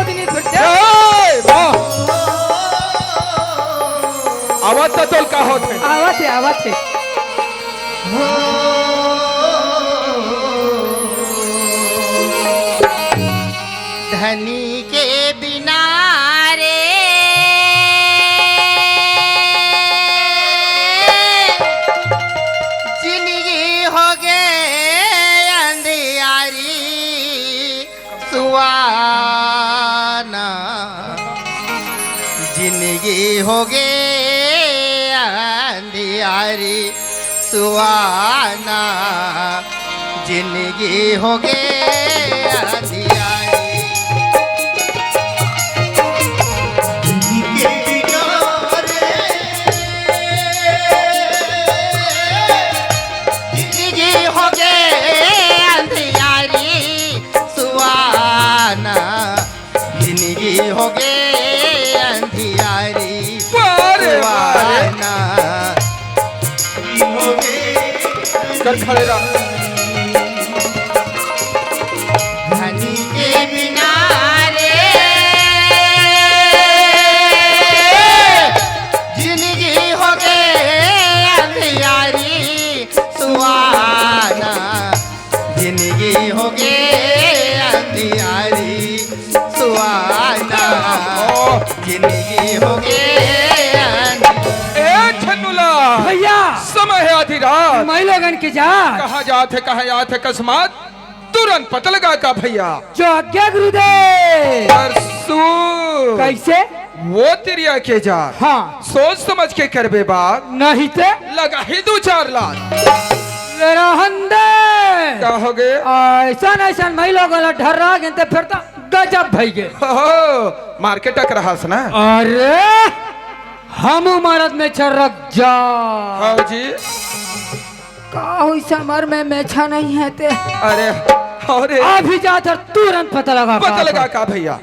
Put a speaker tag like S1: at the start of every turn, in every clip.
S1: कोदिनी फिरते
S2: आवाज तो का होते
S1: आवाज है
S3: धनी के बिना रे जिंदगी हो गए अंधियारी सुहाना जिंदगी हो गए अंधियारी सुहाना जिंदगी हो गए अंधियारी हो गए अंधियारी सुहाना हो गए
S2: कर खड़े रह
S3: धनी के बिना रे जिंदगी हो गए अंधियारी सुहाना जिंदगी हो गए अंधियारी सुहाना जिंदगी हो गए
S2: छन्नुला
S1: भैया
S2: समय है आधी रात
S1: मैं लोगन के जा
S2: कहाँ जाते कहाँ जाते अकस्मात तुरंत पता लगा का भैया
S1: जो आज्ञा गुरुदेव
S2: परसू
S1: कैसे
S2: वो तिरिया के जा
S1: हाँ
S2: सोच समझ के करबे बात
S1: नहीं थे
S2: लगा ही 2-4 लाख
S1: रहंदे
S2: क्या हो गए
S1: ऐसा मैं लोगन ढर रहा गए फिर तो गजब भई गए
S2: मार्केट टक रहा ना
S1: अरे हम मरद में छरक जा
S2: हाँ जी
S1: का हुई समर में मेछा नहीं है ते
S2: अरे अरे
S1: अभी जाकर तुरंत पता लगा
S2: का भैया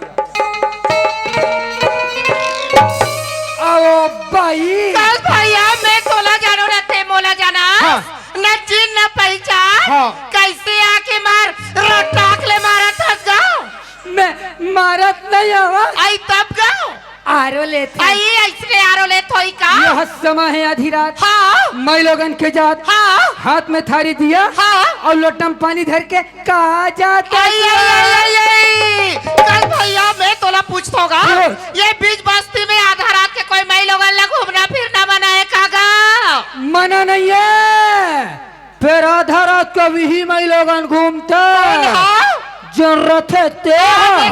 S1: आओ भाई
S3: कल भैया मैं तोला जानो रहते मोला जाना
S1: हाँ।
S3: न चिन्ह न पहचान
S1: हाँ।
S3: कैसे आके मार रोटाक ले मारा था गाँव
S1: मैं मारत नहीं हवा
S3: आई तब गाँव
S1: आरो लेते
S3: आई ऐसे आरो ले थोई का
S1: यह समय है आधी रात
S3: हाँ
S1: मैं लोगन के जात
S3: हाँ
S1: हाथ में थारी दिया
S3: हाँ
S1: और लोटम पानी धर के कहा जाता
S3: आई आई आई आई कल भैया मैं तोला पूछता होगा
S1: हाँ।
S3: ये बीच बस्ती में आधा रात के कोई मैं लोगन ला घूमना फिरना मना है कागा
S1: मना नहीं है फिर आधा रात को भी मैं लोगन घूमता जरूरत है ते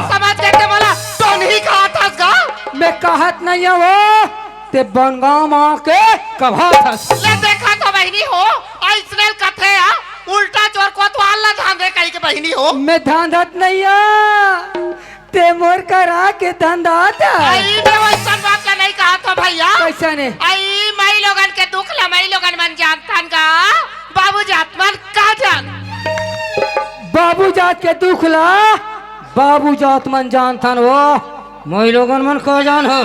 S3: समझ गए थे बोला तो नहीं कहा था गा
S1: मैं कहत नहीं है वो ते बनगांव माँ के कभा था
S3: ले देखा तो बहनी हो ऐसने कथे है उल्टा चोर को तो अल्लाह ध्यान दे कहीं के बहनी हो
S1: मैं धांधत नहीं है ते मोर करा के धंधा था
S3: आई ने वैसा बात ला नहीं कहा तो भैया
S1: कैसा ने
S3: आई मई लोगन के दुख ला मई लोगन मन जानतन का बाबू जातमन का जान
S1: बाबू जात के दुख ला बाबू जात मन जानथन वो मैं लोगन मन को जान हो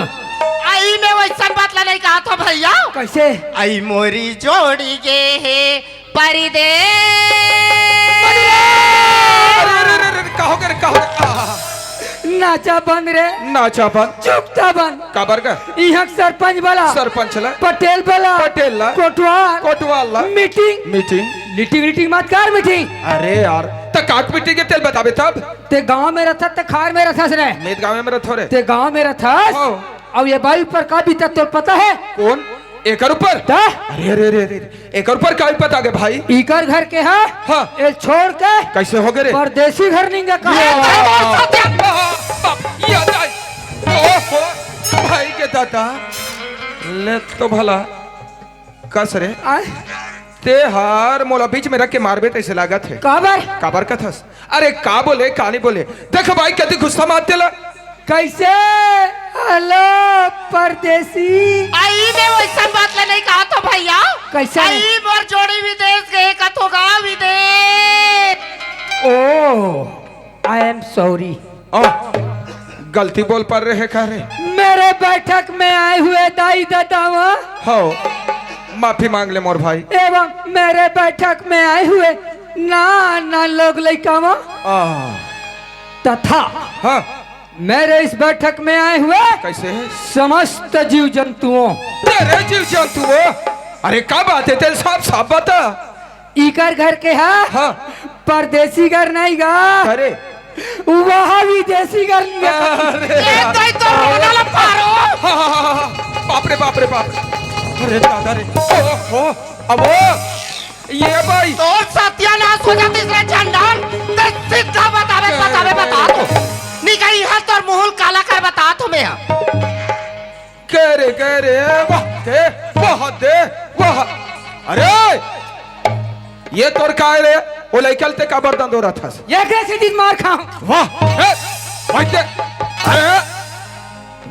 S3: आई ने वैसा बात ला नहीं कहा तो भैया
S1: कैसे
S3: आई मोरी जोड़ी के है परिदे
S1: नाचा बंद रे
S2: नाचा बन
S1: चुपता बंद
S2: काबर का
S1: यहाँ सरपंच वाला
S2: सरपंच ला
S1: पटेल वाला
S2: पटेल ला
S1: कोटवाल
S2: कोटवाल ला
S1: मीटिंग
S2: मीटिंग
S1: लीटिंग मत कर मीटिंग
S2: अरे यार तो काट मीटिंग के तेल बताबे तब
S1: ते गांव में रहता ते खार में रहता रे
S2: मेद गांव में रथो रे
S1: ते गांव में रहता
S2: हाँ।
S1: अब ये बाई पर का बीता तो पता है
S2: कौन एकर ऊपर
S1: ता
S2: अरे अरे अरे अरे एकर ऊपर का पता गए भाई
S1: इकर घर के है
S2: हाँ।
S1: ये छोड़ के
S2: कैसे हो गए रे
S1: परदेसी घर नहीं
S2: भाई के दादा ले तो भला कस रे ते हार मोला बीच में रख के मारबे तैसे लागत है काबर का थस अरे का बोले का नहीं बोले देख भाई कति गुस्सा मारते ला
S1: कैसे हेलो परदेसी
S3: आई ने वैसा बात ले नहीं कहा तो भैया
S1: कैसे
S3: आई मोर जोड़ी विदेश गए का तो गा विदेश
S1: ओ आई एम सॉरी
S2: गलती बोल पर रहे कह रहे
S1: मेरे बैठक में आए हुए दाई दादावा
S2: हो माफी मांग ले मोर भाई
S1: एवं मेरे बैठक में आए हुए ना लोग लइकावा तथा
S2: हाँ
S1: मेरे इस बैठक में आए हुए
S2: कैसे
S1: समस्त जीव जंतुओं,
S2: तेरे जीव जंतु हो? अरे क्या बात है तेरे साफ साफ बता।
S1: इकर घर के है
S2: हाँ
S1: परदेसी घर नहीं गा,
S2: अरे
S1: वहाँ विदेशी घर लिया।
S2: अरे
S3: ये तो ही तो रोना ला पारो।
S2: हाँ, बाप रे बाप रे बाप रे, अरे दादा रे, ओहो अब ये भाई
S3: तो सत्यानाश हो जाती इसने चंडाल। ते सीधा बता तो निकाई है तो मुंह काला कर बता तुम्हें।
S2: कह रे वाह दे वाह। अरे ये तोर का रे वो लइकल ते का बर्तन धो रहा था।
S1: ये कैसी दिन मार खाऊं?
S2: वाह दे, अरे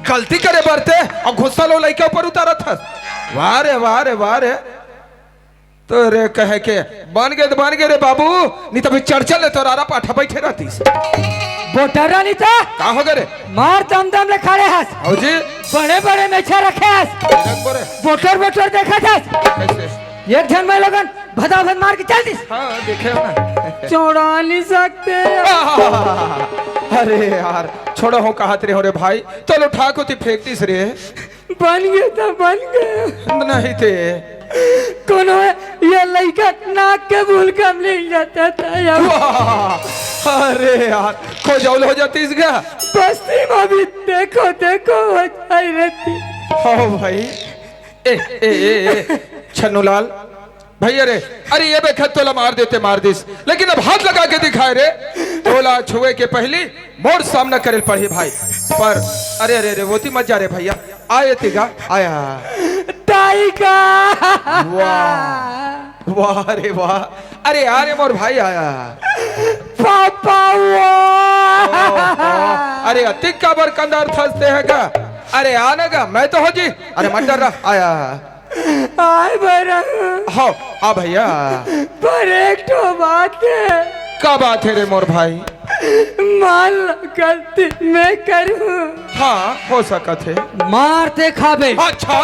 S2: गलती करे बरते और गुस्सा लो लइका ऊपर उतारा था। वाह रे तो रे कहे के बन गए रे बाबू, नहीं तो भी चर्चा ले तो रारा पाठा बैठे रहती।
S1: बोटरा नहीं था
S2: का हो गए रे?
S1: मार दम ले खड़े हस,
S2: हो जी
S1: बड़े मेछा रखे हस, बोटर देखा था।
S2: कैसे?
S1: एक जन में लगन भदा मार के चल दी।
S2: हाँ देखे हो ना।
S1: चौड़ा नहीं सकते।
S2: अरे यार छोड़ो हो कहा रे हो रे भाई, चलो उठा को ती फेंकती रे।
S1: बन गए
S2: नहीं थे
S1: कोनो ये लड़का नाक के भूल कम ले जाता था यार।
S2: अरे यार खोजौल हो जाती इसका।
S1: बस्ती में भी देखो हो जाई रहती।
S2: हाँ भाई ए छन्नूलाल भाई, अरे ये बेखत तोला मार दिस, लेकिन अब हाथ लगा के दिखाए रे। तोला छुए के पहली मोर सामना करे पड़ी भाई। पर अरे वो ती मत जा रे भैया, आए तिगा आया
S1: टाइगा।
S2: वाह रे वाह, अरे यार मोर भाई आया
S1: पापा।
S2: अरे अतिक का बर कंदार फंसते है का? अरे आने का मैं तो हो जी, अरे मत डर रहा आया
S1: आए बरा।
S2: हाँ आ भैया,
S1: पर एक तो बात है।
S2: क्या बात है रे मोर भाई?
S1: मान लो गलती मैं करूं।
S2: हाँ हो सकत है,
S1: मारते खाबे।
S2: अच्छा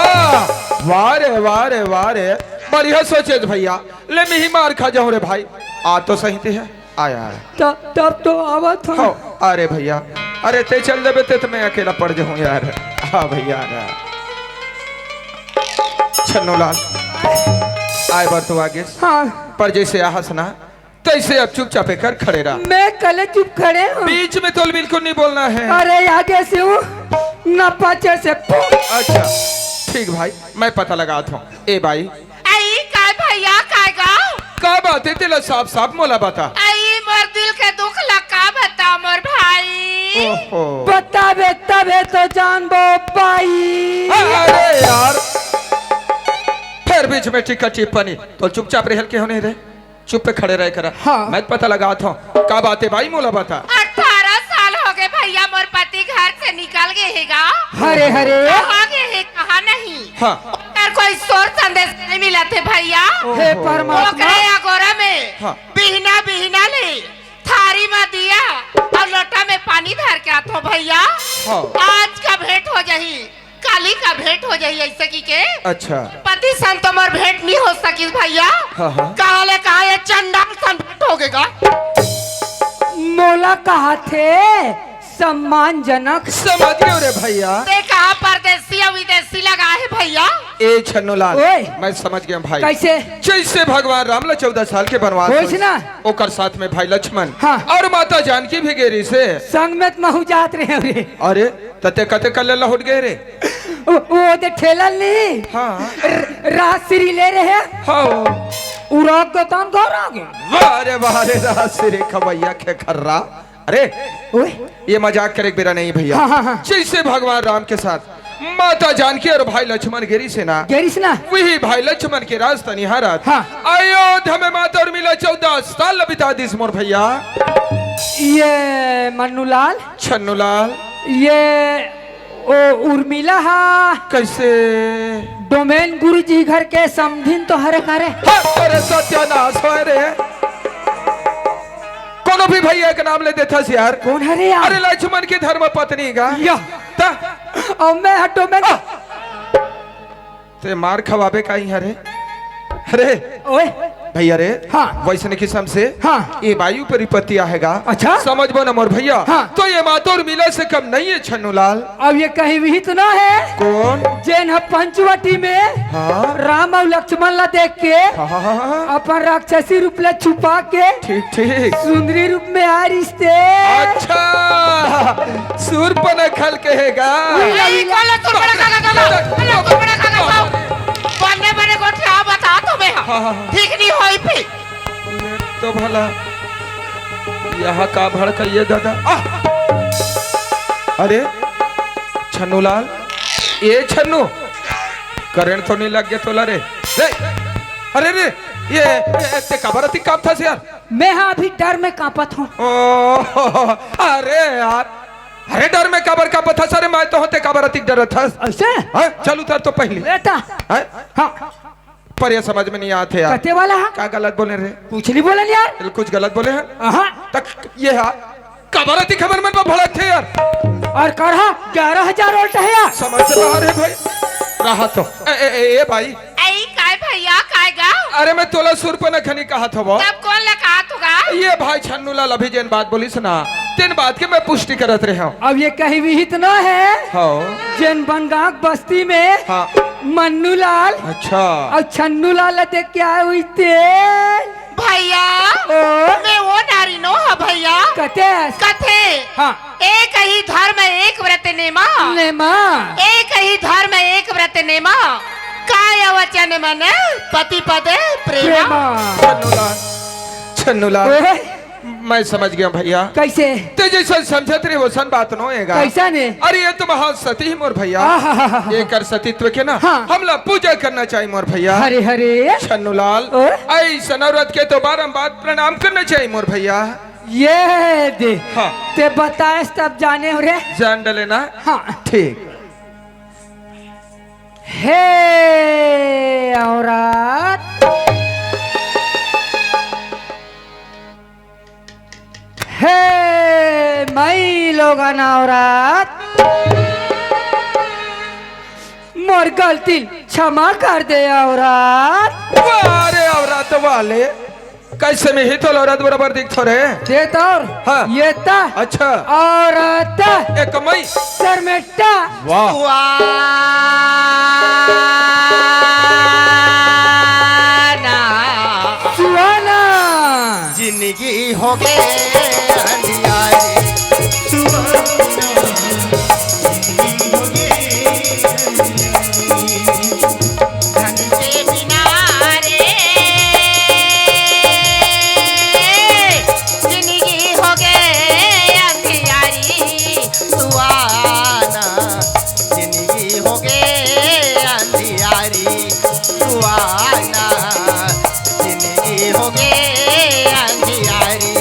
S2: वाह रे बढ़िया सोचे भैया, ले मैं ही मार खा जाऊं रे भाई। आ तो सही थे है आया
S1: तब तो आवत हो।
S2: अरे भैया, अरे ते चल देबे ते तो मैं अकेला पड़ जाऊं यार। हाँ भैया छन्नूलाल आए बार तो आगे।
S1: हाँ
S2: पर जैसे हंसना तैसे अब चुपचाप कर खड़े रहा।
S1: मैं कल चुप खड़े हूँ।
S2: बीच में तो बिल्कुल नहीं बोलना है।
S1: अरे आगे से हूँ न पाछे से।
S2: अच्छा ठीक भाई, मैं पता लगाता हूँ। ए भाई
S3: आई काय भैया काय गाओ?
S2: का बात है तेला साफ मोला बता।
S3: आई मोर दिल के दुख लगा बता मोर भाई।
S2: ओहो
S1: बतावे तबे तो जानबो पाई।
S2: अरे यार फिर बीच में टिक्का टिप्पणी तो चुपचाप रहल के होने रे, चुप पे खड़े रह कर।
S1: हाँ।
S2: मैं पता लगाता हूँ का बात है भाई, मोला बता।
S3: 18 साल हो गए भैया मोर पति घर से निकल गए हैगा।
S1: हरे
S3: कहाँ गए है कहाँ नहीं।
S2: हाँ
S3: और कोई सोर संदेश नहीं मिला थे भैया।
S1: हे परमात्मा।
S3: ओकरे अगोरा में
S2: हाँ।
S3: बिहना ले थारी में दिया और लोटा में पानी धर के आतो भैया।
S2: हाँ।
S3: आज का भेंट हो जाही, काली का भेंट हो जाही ऐसे की के।
S2: अच्छा
S3: पति सन तुम्हार भेंट नहीं हो सकी भैया।
S2: हाँ।
S3: काले कहा ये चंडाल सन भेंट हो गएगा।
S1: मोला कहा थे सम्मानजनक।
S2: समझ गए रे भैया।
S3: देखा परदेसी और विदेशी लगा है भैया।
S2: ए छन्नूलाल
S1: ओए।
S2: मैं समझ गया भाई।
S1: कैसे?
S2: जैसे भगवान राम ला 14 साल के वनवास
S1: होइस ना?
S2: ओकर साथ में भाई लक्ष्मण
S1: हाँ।
S2: और माता जानकी भी गेरी से।
S1: संग में महू जात रहे रे।
S2: अरे तते कते कल लहुट गए रे।
S1: वो तो ठेलल नहीं।
S2: हाँ
S1: राजश्री ले रहे।
S2: हाँ
S1: उराग के तान घर आ गए।
S2: वाह रे राजश्री खवैया के खर्रा। अरे
S1: ओए
S2: ये मजाक करे बेरा नहीं भैया।
S1: हाँ।
S2: जैसे भगवान राम के साथ माता जानकी और भाई लक्ष्मण गिरी से ना
S1: गेरिस ना।
S2: वही भाई लक्ष्मण के रास्ता निहारत।
S1: हाँ।
S2: अयोध्या में माता और मिला 14 साल बिता दिस मोर भैया।
S1: ये मन्नूलाल,
S2: छन्नूलाल
S1: ये ओ उर्मिला हा
S2: कैसे?
S1: डोमेन गुरुजी घर के समधिन तो हरे करे।
S2: अरे सत्यानाश हो रे, कोनो भी भैया के नाम ले देता यार।
S1: कौन हरे यार?
S2: अरे लक्ष्मण की धर्म पत्नी का ता
S1: और मैं हटो मैं।
S2: ते मार खवाबे का ही हरे। अरे
S1: ओए
S2: भैया रे
S1: हाँ।
S2: वैसे किस्म से
S1: हाँ।
S2: ये वायु परिपत्ति आएगा।
S1: अच्छा।
S2: समझ बो ना मोर भैया।
S1: हाँ।
S2: तो ये मातोर मिला से कम नहीं है छन्नूलाल।
S1: अब ये कहीं भी तो ना है
S2: कौन?
S1: जैन है पंचवटी में
S2: हाँ।
S1: राम और लक्ष्मण ला देख के
S2: हाँ।
S1: अपन राक्षसी रूप ला छुपा के
S2: ठीक ठीक।
S1: सुंदरी रूप में आ रिश्ते।
S2: अच्छा सूरपन खल कहेगा।
S3: यही कॉल है, तुम बड़ा काका काका, अल्लाह तुम बड़ा काका साहब। बने बने को क्या बता तुम्हें?
S2: हाँ।
S3: ठीक नहीं होई पे।
S2: तो भला यहाँ का भड़काइए दादा। अरे छन्नूलाल, ये छन्नू करंट तो नहीं लग गया तो रे? अरे रे ये ते कबरती काम था यार।
S1: मैं हाँ अभी डर में कांपत हूँ।
S2: अरे यार, अरे डर में कबर का पथा सारे मैं तो होते कबरती डर था।
S1: ऐसे
S2: चल उतर तो पहले
S1: बेटा। हाँ
S2: पर ये समझ में नहीं आते यार।
S1: कते वाला है?
S2: क्या गलत बोले रे?
S1: कुछ नहीं बोला यार।
S2: कुछ गलत बोले हैं।
S1: हाँ
S2: तक ये है कबरती खबर में भड़क थे यार।
S1: और करहा 11,000 वोल्ट है यार।
S2: समझ से बाहर है भाई। रहा तो ए भाई।
S3: ऐ काय भैया काय गा?
S2: अरे मैं तोला सुरपन खनी कहा था वो।
S3: तब कौन लगा तुगा?
S2: ये भाई छन्नूलाल अभी जैन बात बोली सुना तीन बात के मैं पुष्टि करत रहे हूँ।
S1: अब ये कहीं भी इतना है
S2: हाँ।
S1: जैन बनगांव बस्ती में
S2: हाँ।
S1: मन्नू लाल
S2: अच्छा।
S1: और छन्नू लाल देख के आए हुई थे
S3: भैया। मैं वो नारी नो है भैया।
S1: कते
S3: कथे।
S1: हाँ।
S3: एक ही धर्म एक व्रत नेमा।
S1: नेमा।
S3: एक ही धर्म एक व्रत नेमा। काय वचन मन पति पद प्रेमा।
S2: छन्नूलाल, छन्नूलाल
S1: ओए,
S2: मैं समझ गया भैया।
S1: कैसे?
S2: ते जैसा समझत रहे वो सन बात नो हैगा।
S1: कैसा ने?
S2: अरे ये तो महान सती मोर भैया।
S1: आहाहाहा।
S2: ये कर सतीत्व के ना
S1: हाँ।
S2: हमला पूजा करना चाहिए मोर भैया।
S1: हरे हरे
S2: छन्नूलाल ऐसा औरत के तो बारंबार प्रणाम करना चाहिए मोर भैया।
S1: ये दे।
S2: हाँ।
S1: ते बताए तब जाने हो रे।
S2: जान डले ना।
S1: हाँ
S2: ठीक।
S1: हे औरत, हे मई लोगन औरत, मोर गलती क्षमा कर दे औरत।
S2: अरे औरत वाले कैसे में ही तो औरत बराबर दिख थोड़े।
S1: ये तो
S2: हाँ।
S1: ये ता
S2: अच्छा।
S1: औरत
S2: एक मई
S1: शर्मेटा।
S2: वाह।
S1: सुहाना
S3: जिंदगी हो गए अंधियारी। धन के बिना रे जिंदगी हो गए अंधियारी। सुहाना जिंदगी हो गए अंधियारी। सुहाना जिंदगी हो गए अंधियारी।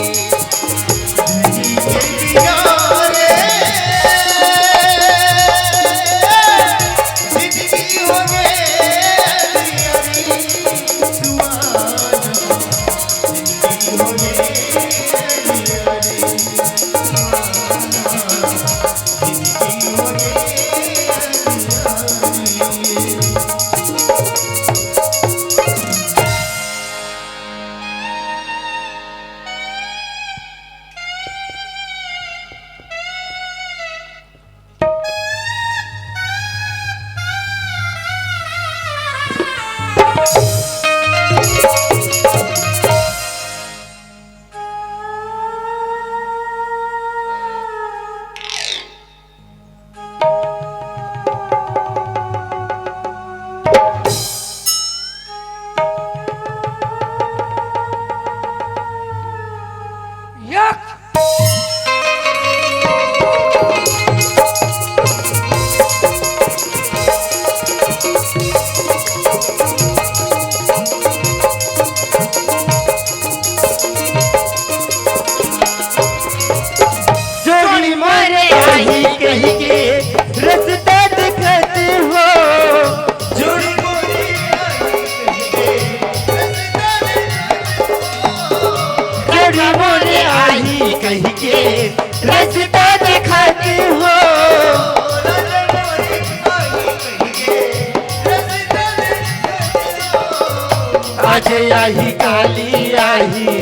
S3: बाजे आही काली आही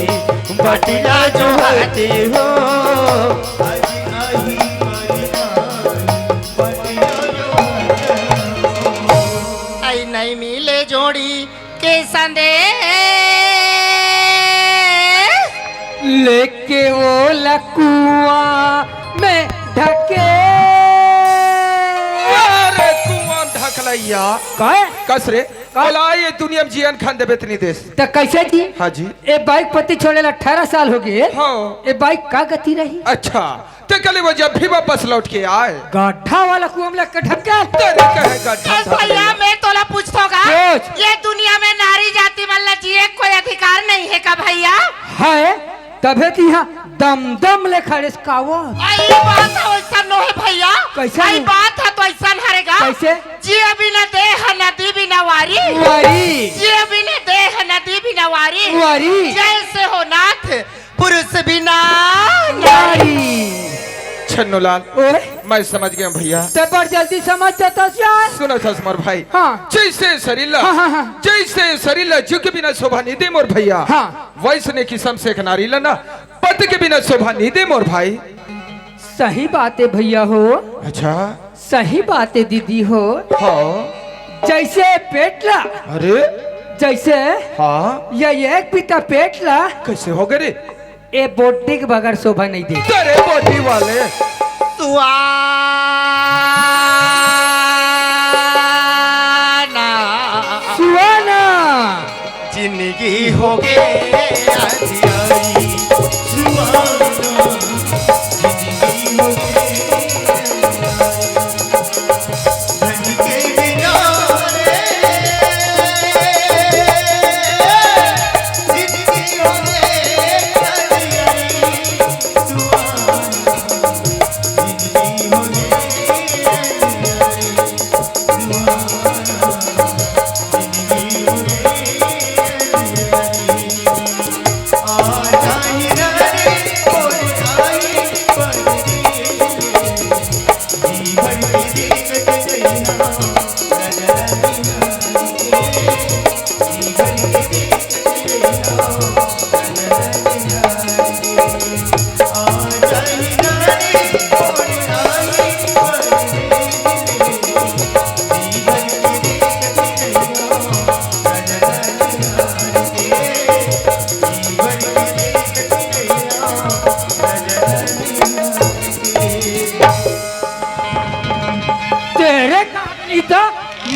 S3: बटिया जो हाथे हो आई नहीं मिले जोड़ी के संदेश
S1: लेके वो लकुआ में ढके।
S2: अरे कुआं ढकलैया
S1: कहे
S2: कसरे बोला ये दुनिया में जियन खान देबे इतनी देश
S1: तो कैसे जी?
S2: हाँ जी
S1: ए बाइक पति छोड़े 18 साल हो गए।
S2: हाँ
S1: ए बाइक का गति रही?
S2: अच्छा तो कल वो जब भी वापस लौट के आए
S1: गड्ढा वाला कुआं में लग ढक्का।
S2: तेरे कहेगा
S3: भैया मैं तोला पूछतोगा
S1: पूछ।
S3: ये दुनिया में नारी जाति वाला जिए कोई अधिकार नहीं है का भैया?
S1: है तबे तो यहाँ दम दम ले खड़े कावा।
S3: आई बात है वैसा नो है भैया।
S1: कैसे
S3: आई
S1: नहीं?
S3: बात है तो ऐसा हरेगा।
S1: कैसे?
S3: जिए बिना देह नदी बिना वारी
S1: वारी
S3: जिए बिना देह नदी बिना वारी
S1: वारी
S3: जैसे हो नाथ पुरुष बिना
S1: नारी।
S2: छन्नूलाल
S1: ओए
S2: मैं समझ गया भैया
S1: ते पर जल्दी समझ जाता यार।
S2: सुनो था मोर भाई
S1: हाँ
S2: जैसे शरीला
S1: हाँ।
S2: जैसे शरीला जुग बिना शोभा नहीं दे मोर भैया
S1: हाँ।
S2: वैसने किस्म से एक नारी ना पति के बिना शोभा नहीं दे मोर भाई।
S1: सही बात है भैया हो।
S2: अच्छा
S1: सही बात है दीदी हो।
S2: हाँ
S1: जैसे पेटला
S2: अरे
S1: जैसे
S2: हाँ
S1: ये एक पिता पेटला
S2: कैसे हो गए रे
S1: ए बोटी के बगैर शोभा नहीं दे।
S2: तेरे बोटी वाले
S1: सुहाना
S3: जिंदगी हो गए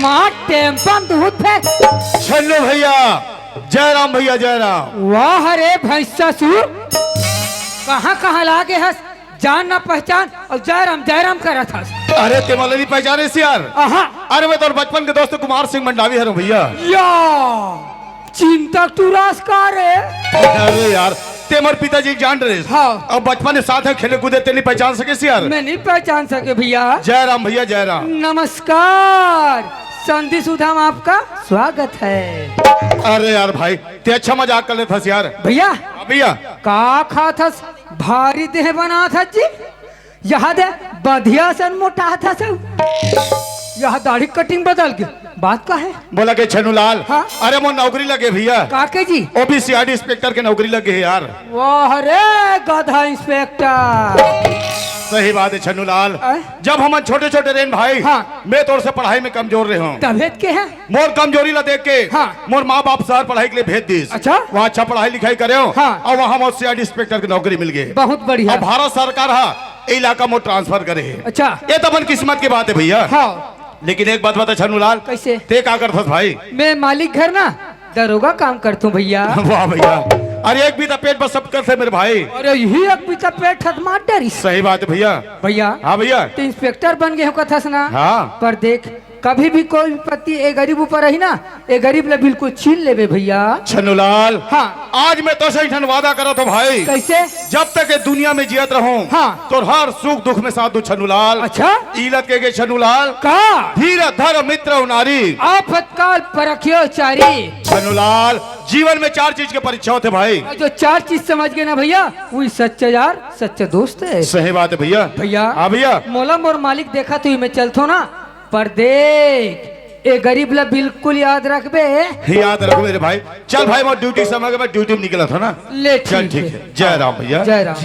S1: माँ टेम्पन दूध फेंक।
S4: छल्लो भैया जयराम भैया जयराम।
S1: वाह रे भैंसा सूर कहाँ कहाँ लागे हस जान ना पहचान और जयराम जयराम कर था।
S4: अरे तेमल नहीं पहचाने से यार। अरे मैं तो बचपन के दोस्त कुमार सिंह मंडावी हूँ भैया।
S1: या चिंता तू रास्कार है।
S4: अरे यार तेमर पिताजी जान रहे
S1: हाँ।
S4: अब बचपन में साथ है खेले कूदे ते नहीं पहचान सके से यार।
S1: मैं नहीं पहचान सके भैया।
S4: जयराम भैया जयराम।
S1: नमस्कार संधि सुधाम आपका स्वागत है।
S4: अरे यार भाई ते अच्छा मजाक कर लेता यार।
S1: भैया
S4: भैया
S1: का खा था भारी देह बना था जी। यहाँ दे बढ़िया सन मोटा था सब। यहाँ दाढ़ी कटिंग बदल के बात का है।
S4: बोला के छनुलाल
S1: हाँ?
S4: अरे वो नौकरी लगे भैया
S1: काके जी
S4: ओबीसीआरडी इंस्पेक्टर के नौकरी लगे है यार।
S1: वाह रे गधा इंस्पेक्टर।
S4: सही बात है छनुलाल।
S1: अय?
S4: जब हम छोटे छोटे रेन भाई
S1: हाँ।
S4: मैं तोर से पढ़ाई में कमजोर रहे हूँ।
S1: तबियत के है
S4: मोर कमजोरी ला देख के
S1: हाँ।
S4: मोर माँ बाप शहर पढ़ाई के लिए भेज दी।
S1: अच्छा?
S4: वहाँ अच्छा पढ़ाई लिखाई करे हो
S1: हाँ।
S4: और वहाँ मोर सीआरडी इंस्पेक्टर की नौकरी मिल गई।
S1: बहुत बढ़िया।
S4: और भारत सरकार हा इलाका मोर ट्रांसफर करे है।
S1: अच्छा
S4: ये तो अपन किस्मत की बात है भैया।
S1: हाँ
S4: लेकिन एक बात बता छनुलाल
S1: कैसे
S4: ते का करत भाई।
S1: मैं मालिक घर ना दरोगा काम करता हूँ भैया।
S4: वाह भैया अरे एक भी तो पेट बस सब करते मेरे भाई।
S1: अरे यही एक पीछा पेट हथमा डरी।
S4: सही बात है भैया।
S1: भैया
S4: हाँ भैया
S1: तो इंस्पेक्टर बन गए हो कथा सुना।
S4: हाँ।
S1: पर देख कभी भी कोई विपत्ति ए गरीब ऊपर रही ना ए गरीब ले बिल्कुल छीन लेवे भैया।
S4: छनुलाल
S1: हाँ।
S4: आज मैं तो सही वादा करो तो भाई
S1: कैसे
S4: जब तक ये दुनिया में जियत रहूं
S1: हाँ।
S4: तो हर सुख दुख में साथ दू छनुलाल।
S1: अच्छा
S4: इलत के छनुलाल
S1: का
S4: धीर धर मित्र नारी
S1: आफतकाल परखियो चारी।
S4: छनुलाल जीवन में 4 चीज के परीक्षा होते भाई।
S1: और जो 4 चीज समझ गए ना भैया वही सच्चा यार सच्चा दोस्त है।
S4: सही बात है भैया।
S1: भैया
S4: हाँ भैया
S1: मोला मोर मालिक देखा तो ही मैं चलतो ना। पर देख ए गरीब ला बिल्कुल याद रखबे।
S4: याद रखो मेरे भाई। चल भाई मैं ड्यूटी समय के बाद ड्यूटी में निकला था ना।
S1: ले
S4: चल ठीक है। जय राम भैया।
S1: जय राम।